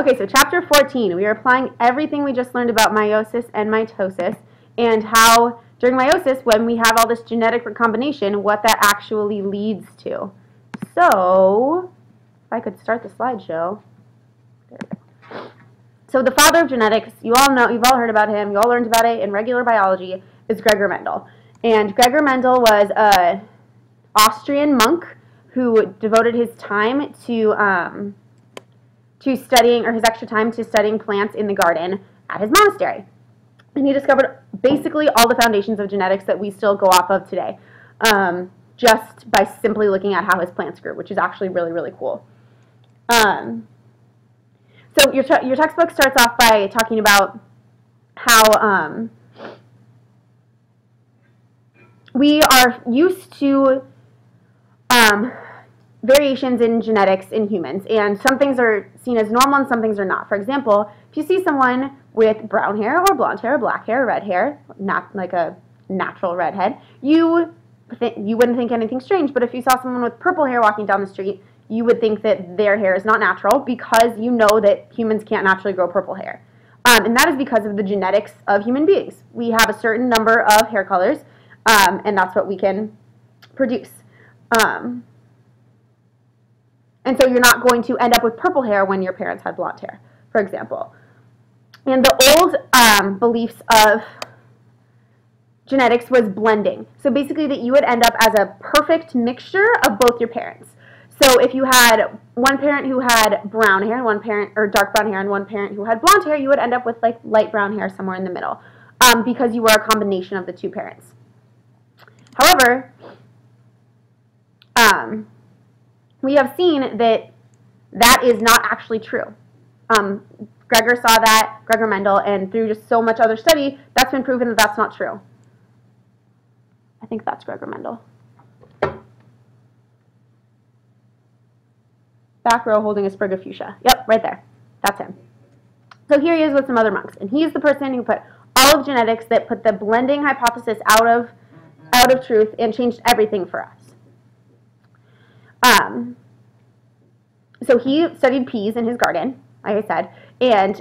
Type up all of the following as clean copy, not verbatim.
Okay, so chapter 14, we are applying everything we just learned about meiosis and mitosis and how during meiosis, when we have all this genetic recombination, what that actually leads to. So, if I could start the slideshow. There we go. So the father of genetics, you all know, you've all heard about him, you all learned about it in regular biology, is Gregor Mendel. And Gregor Mendel was an Austrian monk who devoted his time to studying, or his extra time to studying plants in the garden at his monastery. And he discovered basically all the foundations of genetics that we still go off of today, just by simply looking at how his plants grew, which is actually really, really cool. So your textbook starts off by talking about how we are used to variations in genetics in humans, and some things are seen as normal and some things are not. For example, if you see someone with brown hair or blonde hair or black hair or red hair, not like a natural redhead, you wouldn't think anything strange. But if you saw someone with purple hair walking down the street, you would think that their hair is not natural, because you know that humans can't naturally grow purple hair. And that is because of the genetics of human beings. We have a certain number of hair colors, and that's what we can produce. And so you're not going to end up with purple hair when your parents had blonde hair, for example. And the old beliefs of genetics was blending. So basically that you would end up as a perfect mixture of both your parents. So if you had one parent who had brown hair and one parent, or dark brown hair, and one parent who had blonde hair, you would end up with like light brown hair somewhere in the middle, because you were a combination of the two parents. However, we have seen that that is not actually true. Gregor saw that, Gregor Mendel, and through just so much other study, that's been proven that that's not true. I think that's Gregor Mendel. Back row holding a sprig of fuchsia. Yep, right there. That's him. So here he is with some other monks, and he's the person who put all of genetics, that put the blending hypothesis out of truth and changed everything for us. So he studied peas in his garden, like I said, and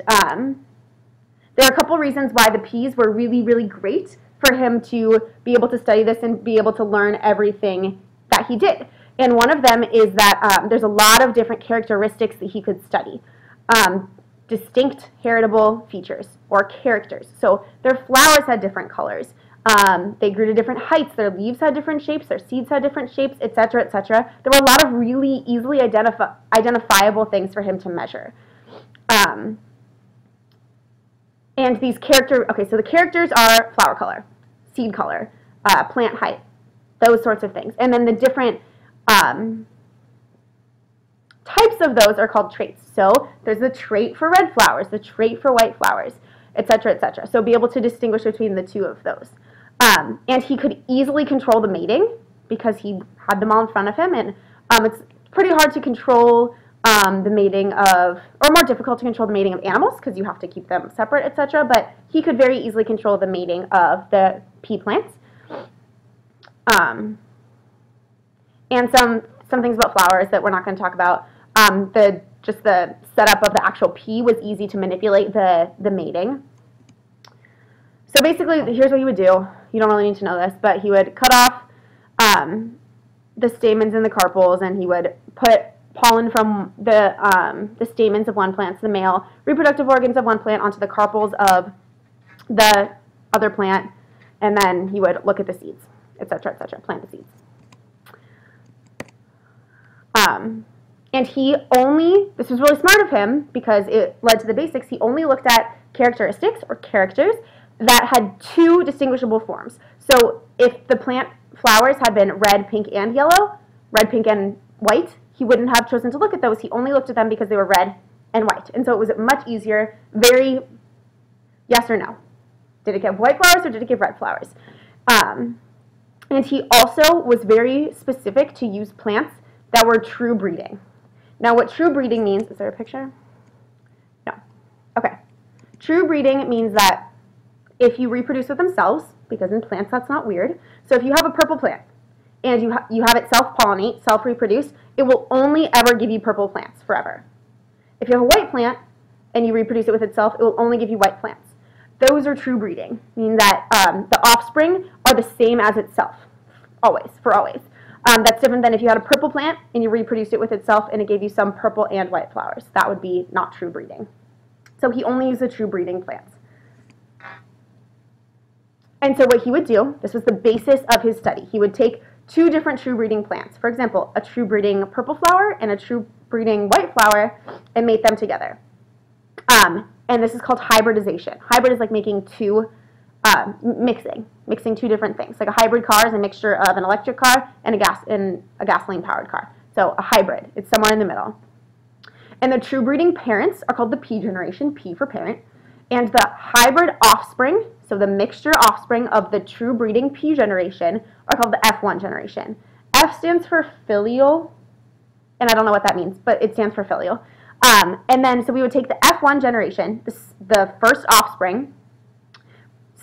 there are a couple reasons why the peas were really, really great for him to be able to study this and be able to learn everything that he did. And one of them is that there's a lot of different characteristics that he could study. Distinct heritable features, or characters. So their flowers had different colors. They grew to different heights. Their leaves had different shapes. Their seeds had different shapes, etc., etc. There were a lot of really easily identifiable things for him to measure. And these so the characters are flower color, seed color, plant height, those sorts of things. And then the different types of those are called traits. So there's the trait for red flowers, the trait for white flowers, etc., etc. So be able to distinguish between the two of those. And he could easily control the mating because he had them all in front of him. And it's pretty hard to control the mating of, or more difficult to control the mating of animals because you have to keep them separate, etc. But he could very easily control the mating of the pea plants. And some things about flowers that we're not going to talk about. Just the setup of the actual pea was easy to manipulate the mating. So basically, here's what he would do. You don't really need to know this, but he would cut off the stamens and the carpels, and he would put pollen from the stamens of one plant, the male reproductive organs of one plant, onto the carpels of the other plant, and then he would look at the seeds, etc., plant the seeds. And he only, this was really smart of him because it led to the basics, he only looked at characteristics or characters that had two distinguishable forms. So if the plant flowers had been red, pink, and yellow, red, pink, and white, he wouldn't have chosen to look at those. He only looked at them because they were red and white. And so it was much easier, very yes or no. Did it give white flowers or did it give red flowers? And he also was very specific to use plants that were true breeding. Now what true breeding means, is there a picture? No. Okay. True breeding means that if you reproduce with themselves, because in plants that's not weird, so if you have a purple plant and you have it self-pollinate, self-reproduce, it will only ever give you purple plants forever. If you have a white plant, and you reproduce it with itself, it will only give you white plants. Those are true breeding, meaning that the offspring are the same as itself, always, for always. That's different than if you had a purple plant and you reproduced it with itself and it gave you some purple and white flowers. That would be not true breeding. So he only used the true breeding plants. And so what he would do, this was the basis of his study, he would take two different true breeding plants. For example, a true breeding purple flower and a true breeding white flower, and mate them together. And this is called hybridization. Hybrid is like making two, mixing two different things. Like a hybrid car is a mixture of an electric car and a gasoline-powered car. So a hybrid, it's somewhere in the middle. And the true breeding parents are called the P generation, P for parent. And the hybrid offspring, so the mixture offspring of the true breeding P generation, are called the F1 generation. F stands for filial, and I don't know what that means, but it stands for filial. And then, so we would take the F1 generation, the first offspring,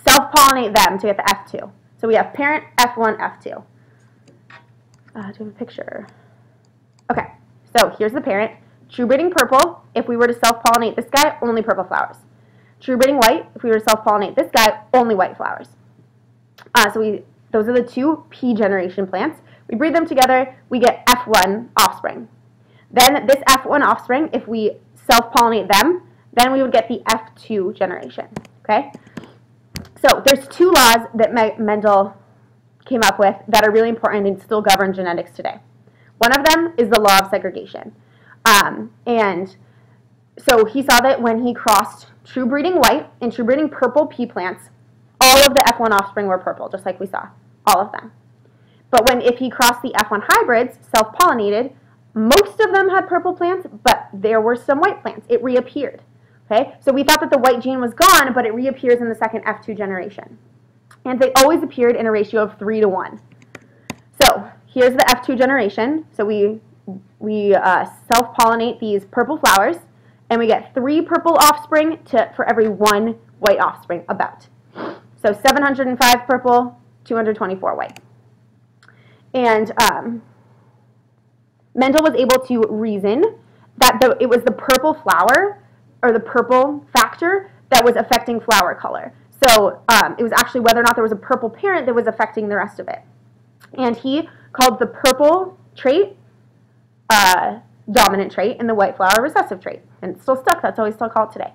self-pollinate them to get the F2. So we have parent, F1, F2. Do we have a picture? Okay, so here's the parent. True breeding purple, if we were to self-pollinate this guy, only purple flowers. True breeding white, if we were to self-pollinate this guy, only white flowers. Those are the two P generation plants. We breed them together, we get F1 offspring. Then this F1 offspring, if we self-pollinate them, then we would get the F2 generation, okay? So there's two laws that Mendel came up with that are really important and still govern genetics today. One of them is the law of segregation. And so he saw that when he crossed true breeding white and true breeding purple pea plants, all of the F1 offspring were purple, just like we saw, all of them. But if he crossed the F1 hybrids, self-pollinated, most of them had purple plants, but there were some white plants. It reappeared. Okay? So we thought that the white gene was gone, but it reappears in the second F2 generation. And they always appeared in a ratio of 3 to 1. So here's the F2 generation. So we self-pollinate these purple flowers, and we get 3 purple offspring for every 1 white offspring, about. So 705 purple, 224 white. And Mendel was able to reason that it was the purple flower, or the purple factor, that was affecting flower color. So it was actually whether or not there was a purple parent that was affecting the rest of it. And he called the purple trait dominant trait and the white flower recessive trait. And it's still stuck, that's how we still call it today.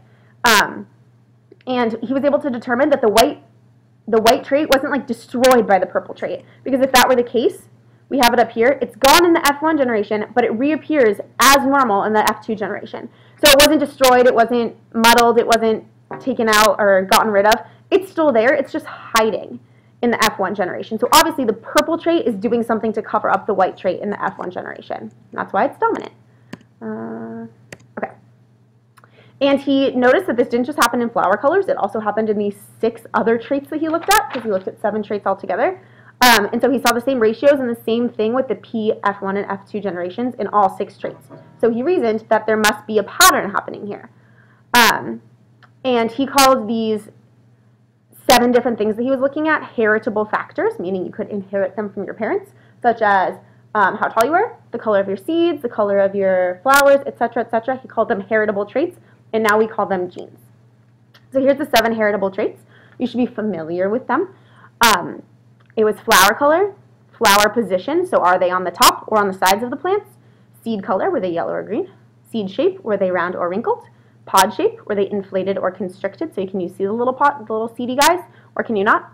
And he was able to determine that the white trait wasn't like destroyed by the purple trait. Because if that were the case, we have it up here, it's gone in the F1 generation, but it reappears as normal in the F2 generation. So it wasn't destroyed, it wasn't muddled, it wasn't taken out or gotten rid of. It's still there, it's just hiding in the F1 generation. So obviously the purple trait is doing something to cover up the white trait in the F1 generation. That's why it's dominant. Okay. And he noticed that this didn't just happen in flower colors, it also happened in these 6 other traits that he looked at, because he looked at 7 traits altogether. And so he saw the same ratios and the same thing with the P, F1, and F2 generations in all 6 traits. So he reasoned that there must be a pattern happening here. And he called these 7 different things that he was looking at heritable factors, meaning you could inherit them from your parents, such as how tall you were, the color of your seeds, the color of your flowers, etc., etc. He called them heritable traits, and now we call them genes. So here's the 7 heritable traits. You should be familiar with them. It was flower color, flower position, so are they on the top or on the sides of the plants? Seed color, were they yellow or green? Seed shape, were they round or wrinkled? Pod shape, were they inflated or constricted? So can you see the little pod, the little seedy guys, or can you not?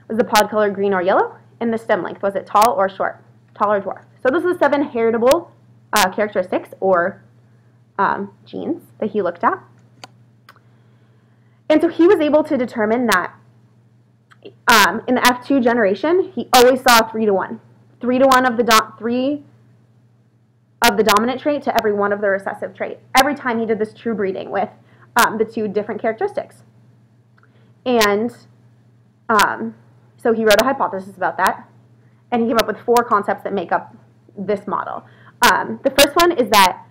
Was the pod color green or yellow? And the stem length, was it tall or short? Tall or dwarf? So those are the 7 heritable characteristics or genes that he looked at. And so he was able to determine that in the F2 generation, he always saw 3 to 1. 3 to 1 of the dominant trait to every 1 of the recessive trait. Every time he did this true breeding with the 2 different characteristics. And so he wrote a hypothesis about that. And he came up with 4 concepts that make up this model. The first one is that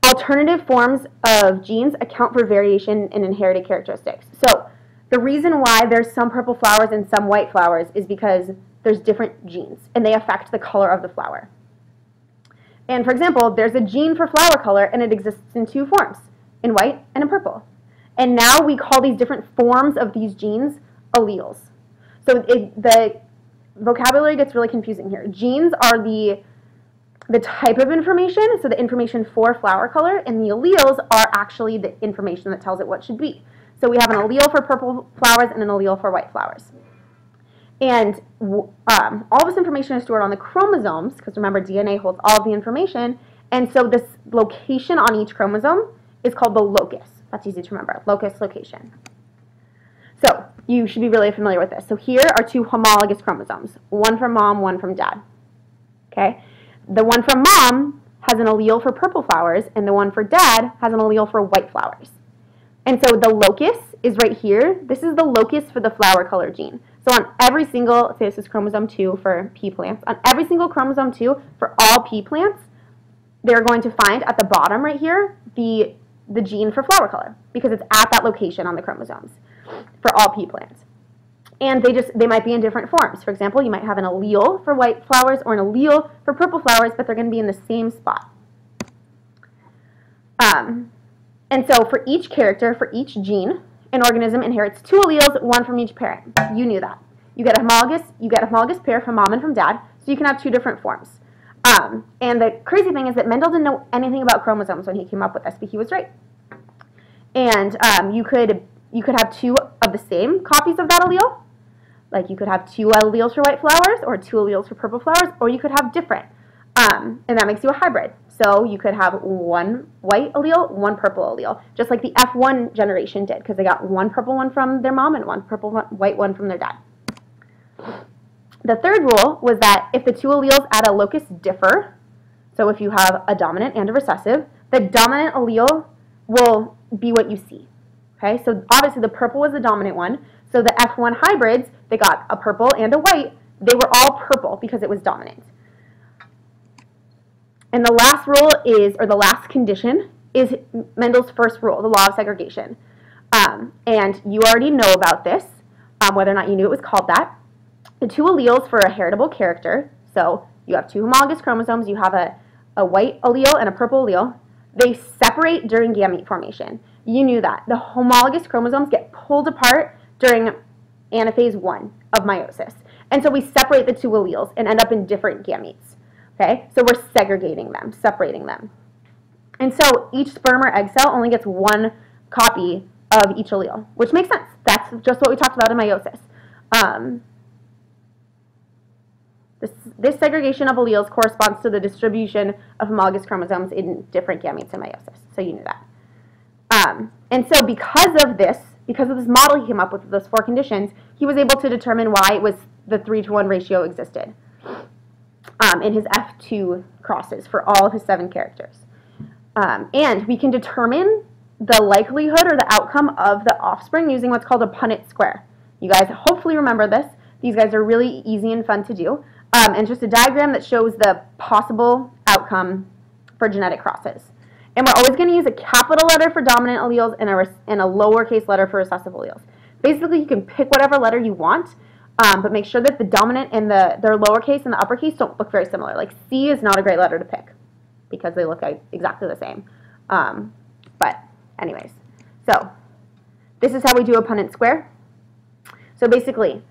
alternative forms of genes account for variation in inherited characteristics. So the reason why there's some purple flowers and some white flowers is because there's different genes, and they affect the color of the flower. And for example, there's a gene for flower color, and it exists in 2 forms, in white, and in purple. And now we call these different forms of these genes alleles. So the vocabulary gets really confusing here. Genes are the type of information, so the information for flower color, and the alleles are actually the information that tells it what should be. So we have an allele for purple flowers and an allele for white flowers. And all this information is stored on the chromosomes, because remember, DNA holds all of the information, and so this location on each chromosome is called the locus. That's easy to remember, locus, location. So you should be really familiar with this. So here are two homologous chromosomes, one from mom, one from dad. Okay? The one from mom has an allele for purple flowers, and the one for dad has an allele for white flowers. And so the locus is right here. This is the locus for the flower color gene. So on every single, say this is chromosome 2 for pea plants, on every single chromosome 2 for all pea plants, they're going to find at the bottom right here the gene for flower color, because it's at that location on the chromosomes for all pea plants. And they might be in different forms. For example, you might have an allele for white flowers or an allele for purple flowers, but they're going to be in the same spot. And so for each character, for each gene, an organism inherits two alleles, one from each parent. You knew that. You get a homologous pair from mom and from dad, so you can have two different forms. And the crazy thing is that Mendel didn't know anything about chromosomes when he came up with this, but he was right. And you could have two of the same copies of that allele. Like you could have two alleles for white flowers or two alleles for purple flowers, or you could have different. And that makes you a hybrid. So you could have one white allele, one purple allele, just like the F1 generation did, because they got one purple one from their mom and one white one from their dad. The third rule was that if the two alleles at a locus differ, so if you have a dominant and a recessive, the dominant allele will be what you see. Okay, so obviously the purple was the dominant one, so the F1 hybrids, they got a purple and a white, they were all purple because it was dominant. And the last rule is, or the last condition, is Mendel's first rule, the law of segregation. And you already know about this, whether or not you knew it was called that. The two alleles for a heritable character, so you have two homologous chromosomes, you have a white allele and a purple allele, they separate during gamete formation. You knew that. The homologous chromosomes get pulled apart during anaphase 1 of meiosis. And so we separate the two alleles and end up in different gametes. Okay? So we're segregating them, separating them. And so each sperm or egg cell only gets one copy of each allele, which makes sense. That's just what we talked about in meiosis. This segregation of alleles corresponds to the distribution of homologous chromosomes in different gametes in meiosis. So you knew that. And so because of this model he came up with those four conditions, he was able to determine why it was the 3-to-1 ratio existed in his F2 crosses for all of his 7 characters. And we can determine the likelihood or the outcome of the offspring using what's called a Punnett square. You guys hopefully remember this. These guys are really easy and fun to do. And just a diagram that shows the possible outcome for genetic crosses. And we're always going to use a capital letter for dominant alleles and a lowercase letter for recessive alleles. Basically, you can pick whatever letter you want, but make sure that the dominant and their lowercase and the uppercase don't look very similar. Like C is not a great letter to pick because they look exactly the same. But anyways, so this is how we do a Punnett square. So basically,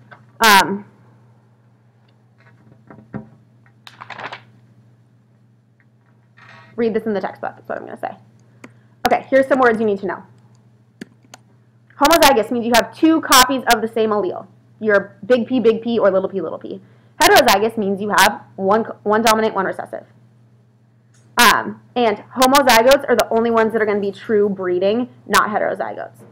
read this in the textbook, that's what I'm going to say. Okay, here's some words you need to know. Homozygous means you have 2 copies of the same allele. You're big P, or little p. Heterozygous means you have one dominant, one recessive. And homozygotes are the only ones that are going to be true breeding, not heterozygotes.